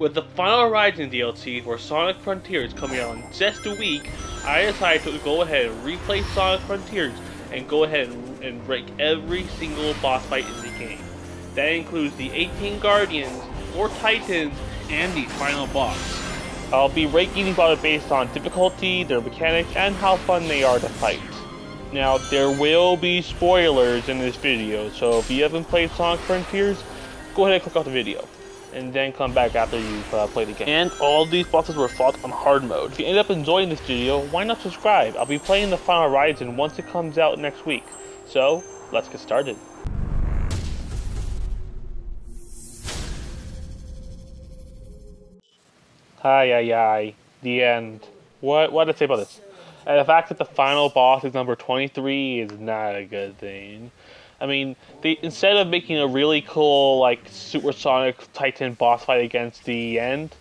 With the Final Horizon DLC for Sonic Frontiers coming out in just a week, I decided to go ahead and replay Sonic Frontiers and go ahead and break every single boss fight in the game. That includes the 18 Guardians, 4 Titans, and the final boss. I'll be ranking these bosses based on difficulty, their mechanics, and how fun they are to fight. Now, there will be spoilers in this video, so if you haven't played Sonic Frontiers, go ahead and click off the video, and then come back after you've played the game. And all these bosses were fought on hard mode. If you end up enjoying this video, why not subscribe? I'll be playing the Final Horizon once it comes out next week. So, let's get started. The end. What did I say about this? And the fact that the final boss is number 23 is not a good thing. I mean, instead of making a really cool, like, Supersonic Titan boss fight against the end,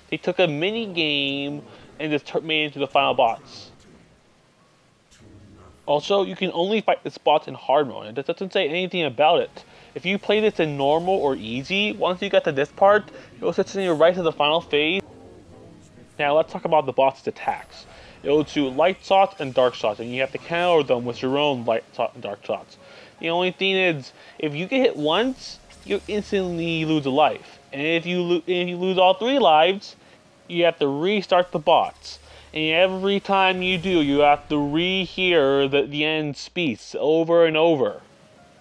they took a mini game and just made it into the final boss. Also, you can only fight this boss in hard mode, and it doesn't say anything about it. If you play this in normal or easy, once you get to this part, it will send you right to the final phase. Now, let's talk about the boss's attacks. It will do light shots and dark shots, and you have to counter them with your own light shots and dark shots. The only thing is, if you get hit once, you instantly lose a life. And if you lose all 3 lives, you have to restart the boss. And every time you do, you have to rehear the end speech over and over.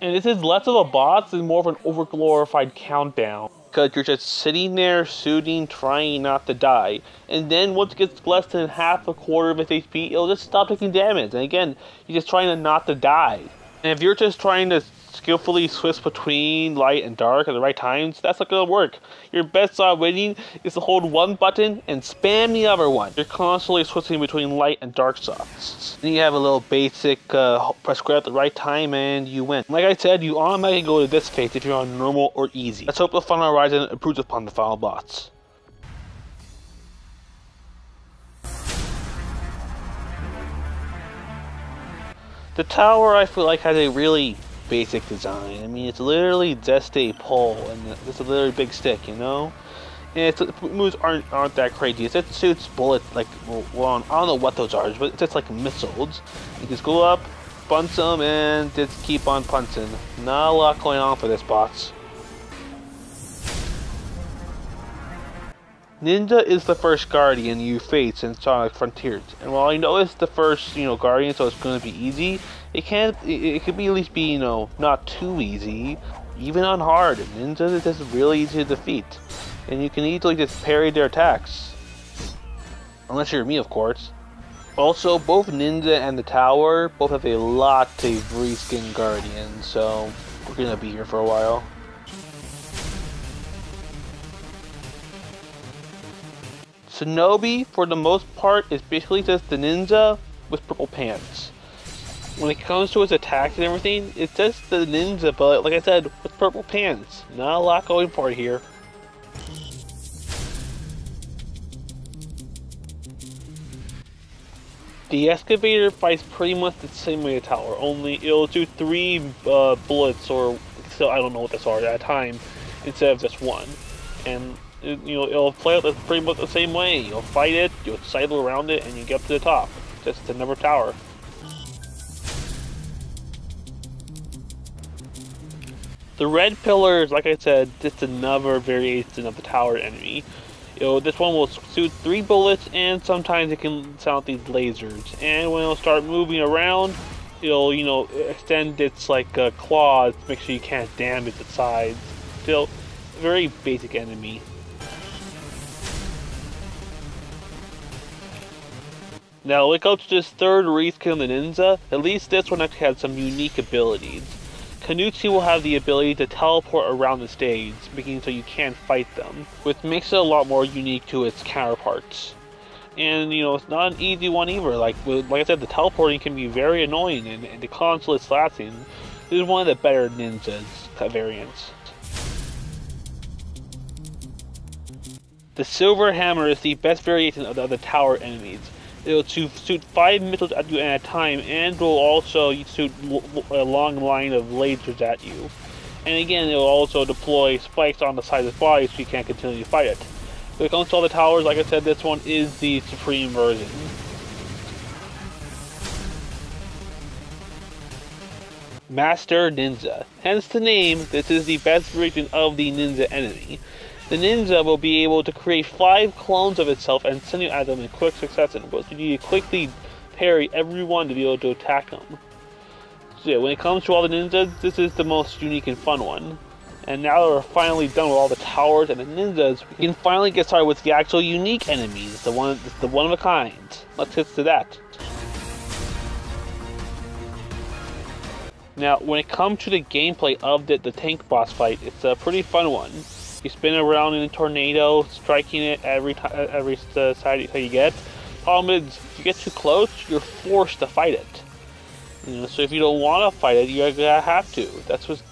And this is less of a boss and more of an overglorified countdown. Because you're just sitting there, shooting, trying not to die. And then once it gets less than half a quarter of its HP, it'll just stop taking damage. And again, you're just trying not to die. And if you're just trying to skillfully switch between light and dark at the right times, that's not going to work. Your best shot of winning is to hold one button and spam the other one. You're constantly switching between light and dark shots. Then you have a little basic press square at the right time and you win. Like I said, you automatically go to this phase if you're on normal or easy. Let's hope the Final Horizon improves upon the final boss. The tower, I feel like, has a really basic design. I mean, it's literally just a pole and it's a literally big stick, you know? And the moves aren't that crazy. It just shoots bullets, like, well, I don't know what those are, but it's just like missiles. You just go up, punch them, and just keep on punching. Not a lot going on for this boss. Ninja is the first Guardian you face in Sonic Frontiers, and while I know it's the first, Guardian, so it's going to be easy, it could be at least be, not too easy, even on hard. Ninja is just really easy to defeat, and you can easily just parry their attacks, unless you're me, of course. Also, both Ninja and the Tower both have a lot of reskin Guardians, so we're going to be here for a while. Shinobi, for the most part, is basically just the ninja with purple pants. When it comes to his attacks and everything, it's just the ninja, but like I said, with purple pants. Not a lot going for it here. The excavator fights pretty much the same way as the tower, only it'll do 3 bullets, or still I don't know what that's are at a time, instead of just 1. And it'll play out pretty much the same way. You'll fight it, you'll cycle around it, and you get up to the top. Just another tower. The red pillar is, like I said, just another variation of the tower enemy. This one will shoot 3 bullets, and sometimes it can sound these lasers. And when it'll start moving around, it'll, extend its, claws to make sure you can't damage the sides. Still, very basic enemy. Now, when it comes to this third reskin of the ninja, at least this one actually has some unique abilities. Kanuchi will have the ability to teleport around the stage, making it so you can't fight them, which makes it a lot more unique to its counterparts. And, it's not an easy one either. Like I said, the teleporting can be very annoying, and the constant slashing is one of the better ninjas variants. The Silver Hammer is the best variation of the other tower enemies. It will shoot 5 missiles at you at a time, and will also shoot a long line of lasers at you. And again, it will also deploy spikes on the side of the body so you can't continue to fight it. When it comes to all the towers, like I said, this one is the supreme version. Master Ninja. Hence the name, this is the best version of the ninja enemy. The ninja will be able to create 5 clones of itself and send you at them in quick succession, but you need to quickly parry everyone to be able to attack them. So yeah, when it comes to all the ninjas, this is the most unique and fun one. And now that we're finally done with all the towers and the ninjas, we can finally get started with the actual unique enemies, the one of a kind. Let's get to that. Now, when it comes to the gameplay of the tank boss fight, it's a pretty fun one. You spin around in a tornado, striking it every side you get. Problem is, if you get too close, you're forced to fight it. You know, so if you don't want to fight it, you're gonna have to. That's what's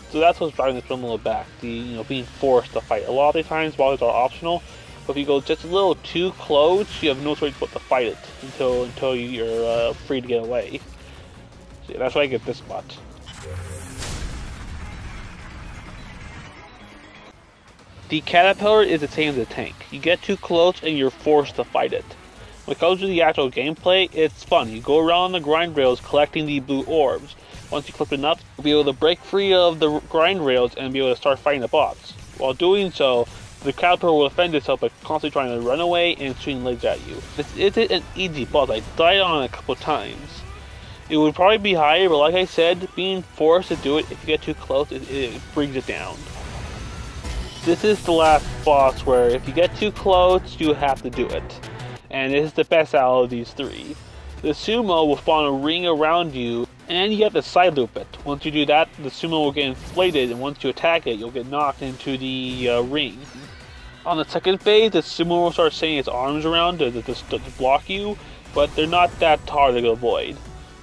driving this one a little back. Being forced to fight. A lot of the times, bosses are optional, but if you go just a little too close, you have no choice but to fight it until you're free to get away. So yeah, that's why I get this spot. The caterpillar is the same as the tank. You get too close and you're forced to fight it. When it comes to the actual gameplay, it's fun. You go around the grind rails collecting the blue orbs. Once you collect enough, you'll be able to break free of the grind rails and be able to start fighting the bots. While doing so, the caterpillar will defend itself by constantly trying to run away and shooting legs at you. This isn't an easy boss. I died on it a couple times. It would probably be higher, but like I said, being forced to do it if you get too close, it brings it down. This is the last boss where if you get too close, you have to do it. And this is the best out of these 3. The sumo will spawn a ring around you, and you have to side loop it. Once you do that, the sumo will get inflated, and once you attack it, you'll get knocked into the ring. On the second phase, the sumo will start sending its arms around to block you, but they're not that hard to avoid.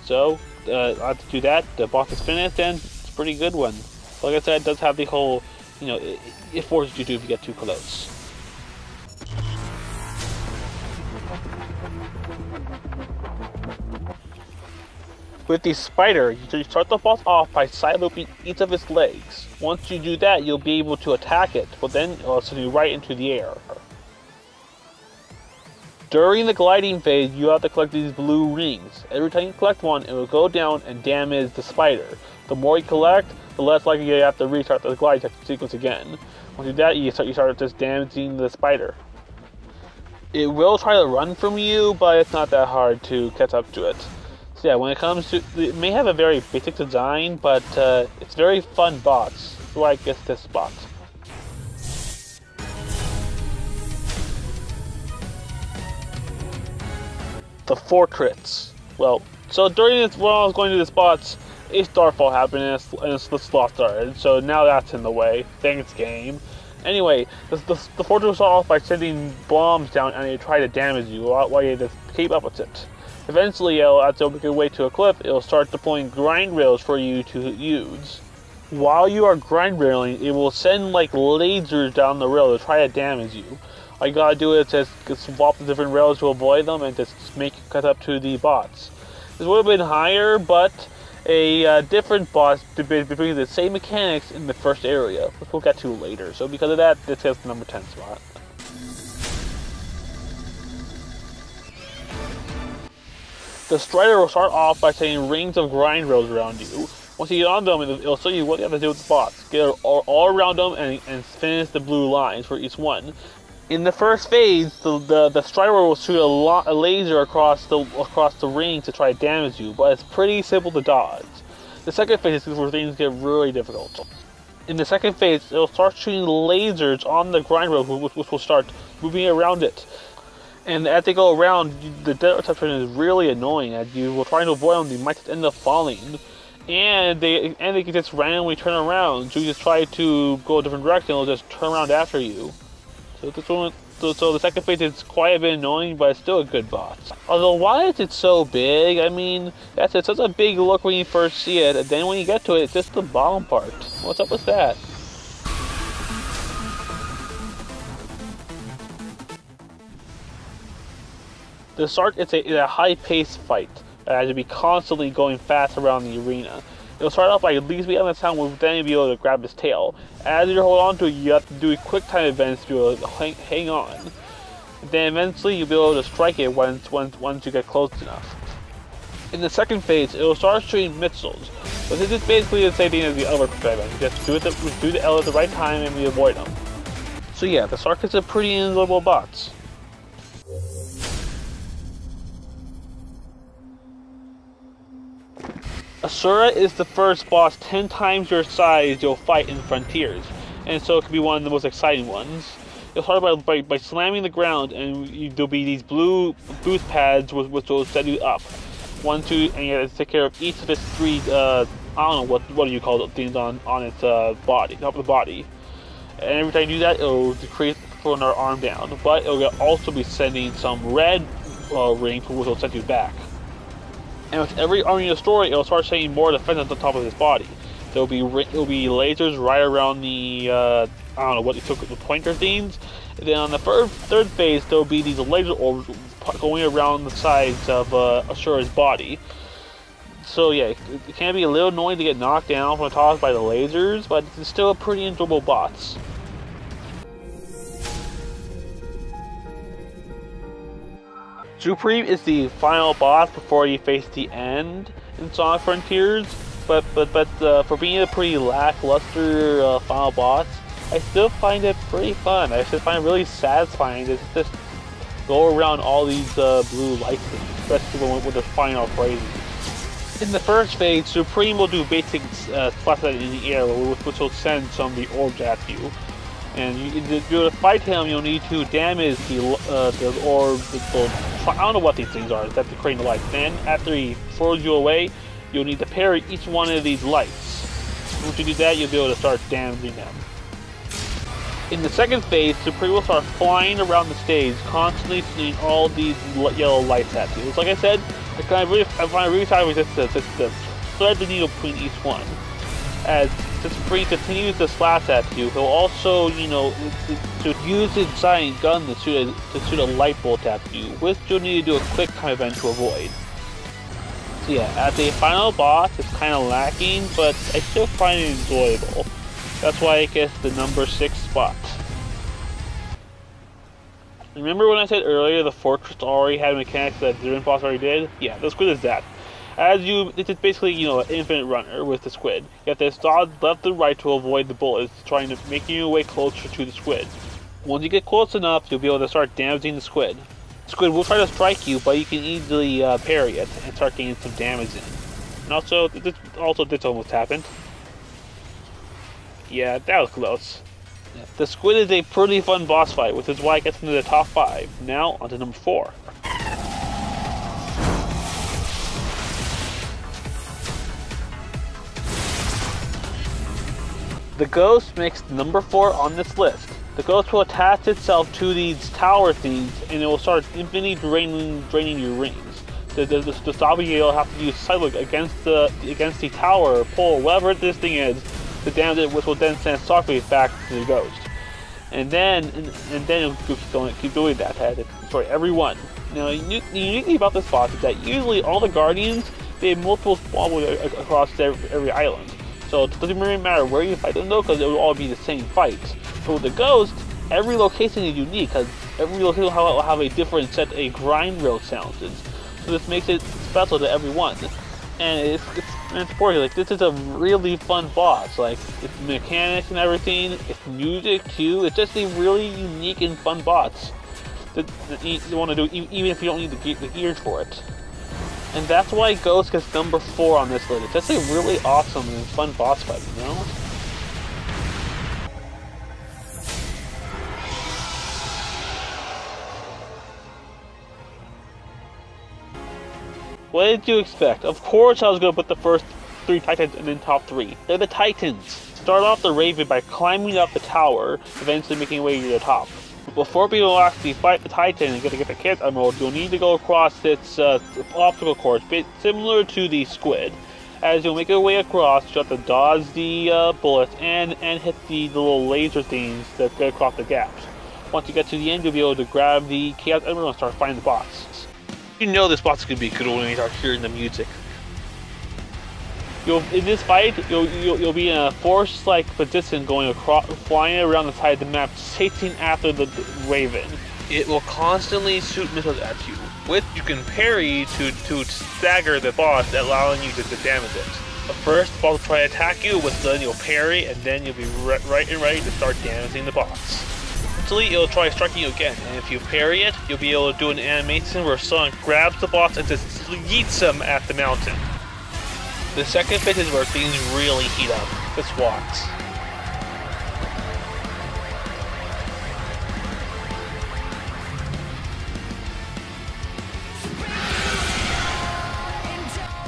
So, after you do that, the boss is finished, and it's a pretty good one. Like I said, it does have the whole, it forces you to if you get too close. With the spider, you start the boss off by side looping each of its legs. Once you do that, you'll be able to attack it, but then it'll send you right into the air. During the gliding phase, you have to collect these blue rings. Every time you collect one, it will go down and damage the spider. The more you collect, the less likely you have to restart the glide sequence again. Once you do that, you start just damaging the spider. It will try to run from you, but it's not that hard to catch up to it. So yeah, when it comes to, it may have a very basic design, but it's very fun boss. That's why I guess this spot. The Fortress. Well, so during this, when I was going to the spots, a starfall happened and the sloth started, so now that's in the way. Thanks, game. Anyway, the fortress will start off by sending bombs down and they try to damage you while you just keep up with it. Eventually, as it'll make your way to a cliff, it'll start deploying grind rails for you to use. While you are grind railing, it will send like lasers down the rail to try to damage you. All you gotta do is just swap the different rails to avoid them and just make you cut up to the bots. This would have been higher, but a different boss brings the same mechanics in the first area, which we'll get to later. So because of that, this gets the number 10 spot. The Strider will start off by sending rings of grind rails around you. Once you get on them, it'll show you what you have to do with the bots. Get all around them and finish the blue lines for each one. In the first phase, the Strider will shoot a laser across the ring to try to damage you, but it's pretty simple to dodge. The second phase is where things get really difficult. In the second phase, it'll start shooting lasers on the grind rail, which will start moving around it. And as they go around, the dead reception is really annoying. As you will try to avoid them, you might just end up falling. And they can just randomly turn around. So you just try to go a different direction, they'll just turn around after you. So this one, so the second phase is quite a bit annoying, but it's still a good boss. Although, why is it so big? I mean, it's such a big look when you first see it, and then when you get to it, it's just the bottom part. What's up with that? The start, it's a high-paced fight. As you'll be constantly going fast around the arena. It'll start off by at least be on the sound, with then you'll be able to grab his tail. As you hold on to it, you have to do quick time events to be able to hang on. And then eventually you'll be able to strike it once you get close enough. In the second phase, it will start shooting missiles, but this is basically the same thing as the other Dragon. You just do the L at the right time and we avoid them. So yeah, the Sarkis are pretty invisible bots. Asura is the first boss 10 times your size you'll fight in Frontiers, and so it could be one of the most exciting ones. You'll start by slamming the ground, and there'll be these blue boost pads which will set you up. And you have to take care of each of its three, I don't know, what do you call those things on its body, top of the body. And every time you do that, it'll decrease from our arm down, but it'll also be sending some red rings which will set you back. And with every army you destroy, it'll start sending more defense on the top of his body. There'll be lasers right around the I don't know what you took the pointer things. And then on the third phase, there'll be these laser orbs going around the sides of Asura's body. So yeah, it can be a little annoying to get knocked down from the top by the lasers, but it's still a pretty enjoyable boss. Supreme is the final boss before you face the end in Sonic Frontiers, but for being a pretty lackluster final boss, I still find it pretty fun. I still find it really satisfying to just go around all these blue lights, especially with the final phrases. In the first phase, Supreme will do basic slaps in the air, which will send some of the orbs at you. And to fight him, you'll need to damage the orb. I don't know what these things are. That's creating the lights. Then, after he throws you away, you'll need to parry each one of these lights. Once you do that, you'll be able to start damaging them. In the second phase, Supreme will start flying around the stage, constantly sending all these yellow lights at you. It's like I said, I find it really tiring just to thread the needle between each one. As Supreme continues to slash at you, he'll also, to use his giant gun to shoot a light bolt at you, which you'll need to do a quick time event to avoid. So yeah, as a final boss, it's kind of lacking, but I still find it enjoyable. That's why it gets the number 6 spot. Remember when I said earlier the Fortress already had mechanics that Zero Boss already did? Yeah, the Squid is that. It's basically, an infinite runner with the Squid. You have to dodge left and right to avoid the bullets, trying to make your way closer to the Squid. Once you get close enough, you'll be able to start damaging the Squid. The Squid will try to strike you, but you can easily parry it and start getting some damage in. And also this almost happened. Yeah, that was close. Yeah. The Squid is a pretty fun boss fight, which is why it gets into the top 5. Now, on to number 4. The Ghost makes number 4 on this list. The Ghost will attach itself to these tower things, and it will start infinitely draining your rings. The zombie will have to use Psylocke against the tower, pole, whatever this thing is, to damage it, which will then send Shockwave back to the Ghost. And then it'll keep doing that to destroy every one. Now, the unique thing about this boss is that usually all the Guardians, they have multiple spawn across every island. So it doesn't really matter where you fight them though, because it will all be the same fight. But with the Ghost, every location is unique, because every location will have a different set of grind rail challenges. So this makes it special to every one. And it's important. Like, this is a really fun boss. Like, it's mechanics and everything. It's music too. It's just a really unique and fun boss that you want to do, even if you don't need the gears for it. And that's why Ghost gets number 4 on this list. It's just a really awesome and fun boss fight, What did you expect? Of course I was going to put the first 3 Titans in the top 3. They're the Titans. Start off the Raven by climbing up the tower, eventually making your way to the top. Before being able to actually fight the Titan and get the Chaos Emerald, you'll need to go across its obstacle course, similar to the Squid. As you'll make your way across, you have to dodge the bullets and hit the little laser things that go across the gaps. Once you get to the end, you'll be able to grab the Chaos Emerald and start fighting the boss. You know this boss is going to be good when you start hearing the music. In this fight, you'll be in a force-like position going flying around the side of the map, chasing after the Raven. It will constantly shoot missiles at you, which you can parry to stagger the boss, allowing you to damage it. But first, the boss will try to attack you, but then you'll parry, and then you'll be right and ready to start damaging the boss. Eventually, it'll try striking you again, and if you parry it, you'll be able to do an animation where Sonic grabs the boss and just yeets him at the mountain. The second phase is where things really heat up. Just watch.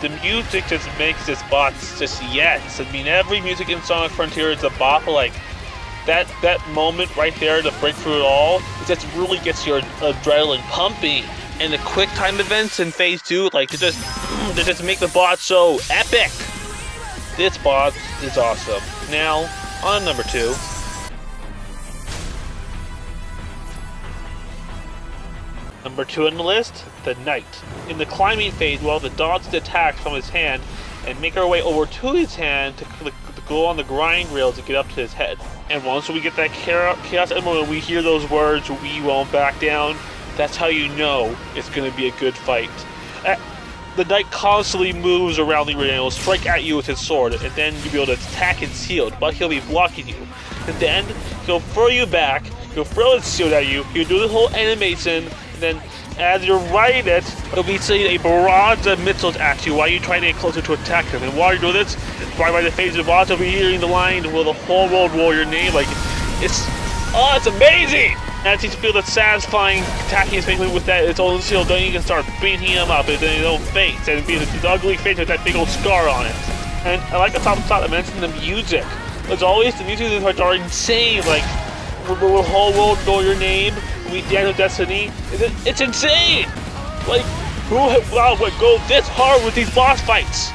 The music just makes this boss just yes. I mean, every music in Sonic Frontier is a bop, like that moment right there to break through it all, it just really gets your adrenaline pumping. And the quick time events in phase 2, like they just make the boss so epic. This boss is awesome. Now, on number 2. Number 2 on the list, the Knight. In the climbing phase, we'll have to dodge the attacks from his hand and make our way over to his hand to go on the grind rail to get up to his head. And once we get that Chaos Emerald and we hear those words, "We won't back down," that's how you know it's going to be a good fight. The Knight constantly moves around the arena and will strike at you with his sword, and then you'll be able to attack his shield, but he'll be blocking you. At the end, he'll throw you back, he'll throw his shield at you, he'll do the whole animation, and then as you're riding it, he'll be sending a barrage of missiles at you while you try to get closer to attack him. And while you're doing this, right by the phase of the boss, you'll be hearing the line, "Will the whole world roar your name?" Like, it's amazing! As he's feel the satisfying attacking his face with that its own shield, then you can start beating him up in his own face and being his ugly face with that big old scar on it. And I like the top I mentioned the music. As always, the music in parts are insane. Like, "Will the whole world know your name? We dance with destiny." It's insane. Like, who would go this hard with these boss fights?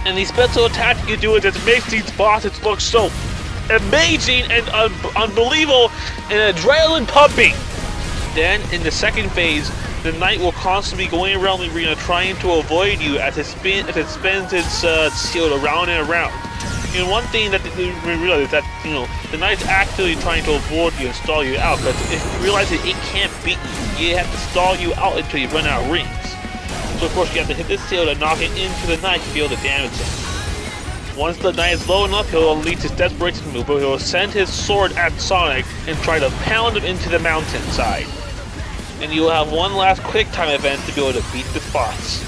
And these special attacks you do, it just makes these bosses look so amazing and unbelievable and adrenaline pumping. Then in the second phase, the Knight will constantly be going around the arena trying to avoid you as it spins its shield around and around. And one thing that we realize is that, you know, the Knight's actually trying to avoid you and stall you out, but if you realize that it can't beat you, you have to stall you out until you run out of rings. So of course you have to hit this shield and knock it into the Knight to be able to damage him. Once the Knight is low enough, he'll unleash his desperation move, where he'll send his sword at Sonic and try to pound him into the mountainside. And you'll have one last quick time event to be able to beat this boss.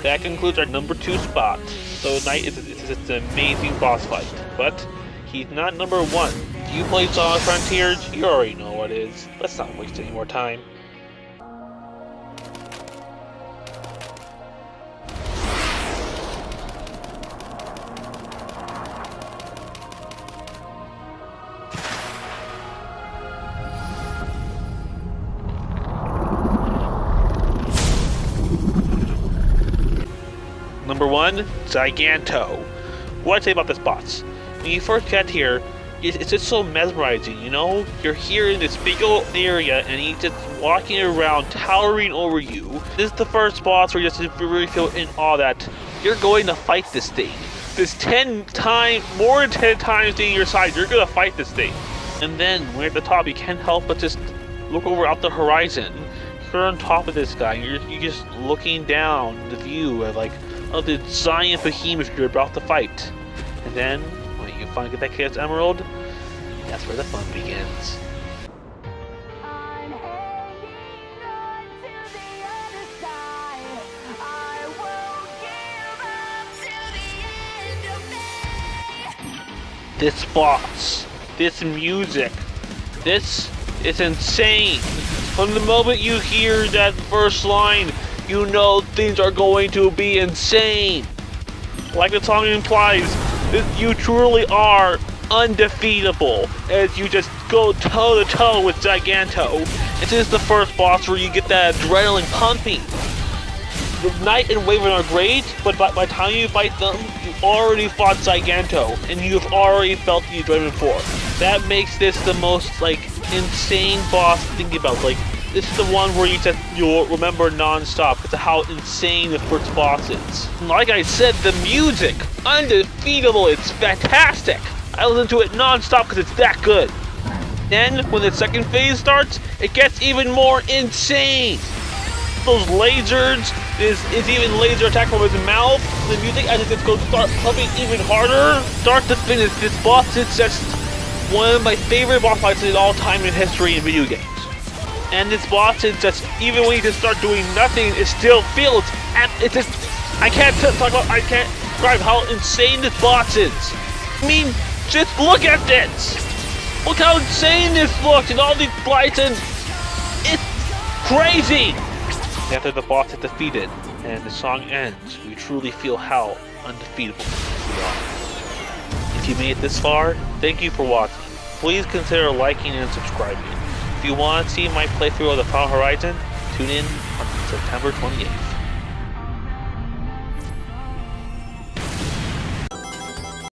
That concludes our number 2 spot. So Knight is an amazing boss fight, but he's not number 1. If you play Sonic Frontiers, you already know what it is. Let's not waste any more time. Number 1, Giganto. What I'd say about this boss? When you first get here, it's just so mesmerizing, you know? You're here in this big old area and he's just walking around, towering over you. This is the first boss where you just really feel in awe that you're going to fight this thing. This more than 10 times being your size, you're gonna fight this thing. And then, when you're at the top, you can't help but just look over out the horizon. You're on top of this guy, you're just looking down the view of the giant behemoth you're about to fight. And then, when you finally get that Chaos Emerald, that's where the fun begins. This boss, this music, this is insane. From the moment you hear that first line, you know things are going to be insane. Like the song implies, you truly are undefeatable as you just go toe to toe with Giganto. This is the first boss where you get that adrenaline pumping. The Knight and Wyvern are great, but by the time you fight them, you've already fought Giganto, and you've already felt the adrenaline for. That makes this the most insane boss to think about. This is the one where you'll remember non-stop because of how insane the first boss is. Like I said, the music, undefeatable, it's fantastic. I listen to it non-stop because it's that good. Then, when the second phase starts, it gets even more insane. Those lasers, is even laser attack from his mouth. The music as it just goes start pumping even harder. Start to finish, this boss is just one of my favorite boss fights in all time in history in video games. And this boss is just, even when you just start doing nothing, it still feels, it's just, I can't describe how insane this boss is. I mean, just look at this. Look how insane this looks and all these lights, and it's crazy. After the boss is defeated and the song ends, we truly feel how undefeatable we are. If you made it this far, thank you for watching. Please consider liking and subscribing. If you want to see my playthrough of the Final Horizon, tune in on September 28th.